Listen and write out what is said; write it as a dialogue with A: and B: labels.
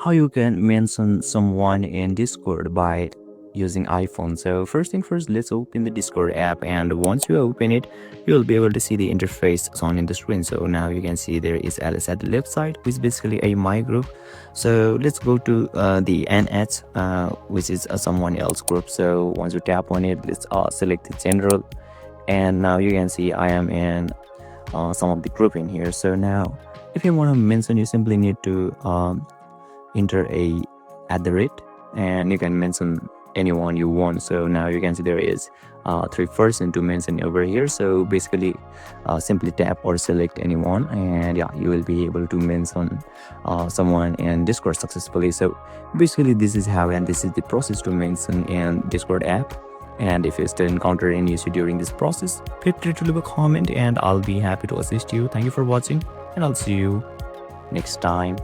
A: how you can mention someone in Discord by using iPhone. So first thing first, let's open the Discord app, and once you open it, you'll be able to see the interface on in the screen. So now you can see there is Alice at the left side, which is basically a my group. So let's go to the NH, which is a someone else group. So once you tap on it, let's select the general, and now you can see I am in some of the group in here. So now if you want to mention, you simply need to enter a @ and you can mention anyone you want. So now you can see there is 3% to mention over here. So basically simply tap or select anyone, and yeah, you will be able to mention someone in Discord successfully. So basically this is how, and this is the process to mention in Discord app. And if you still encounter any issue during this process, feel free to leave a comment and I'll be happy to assist you. Thank you for watching, and I'll see you next time.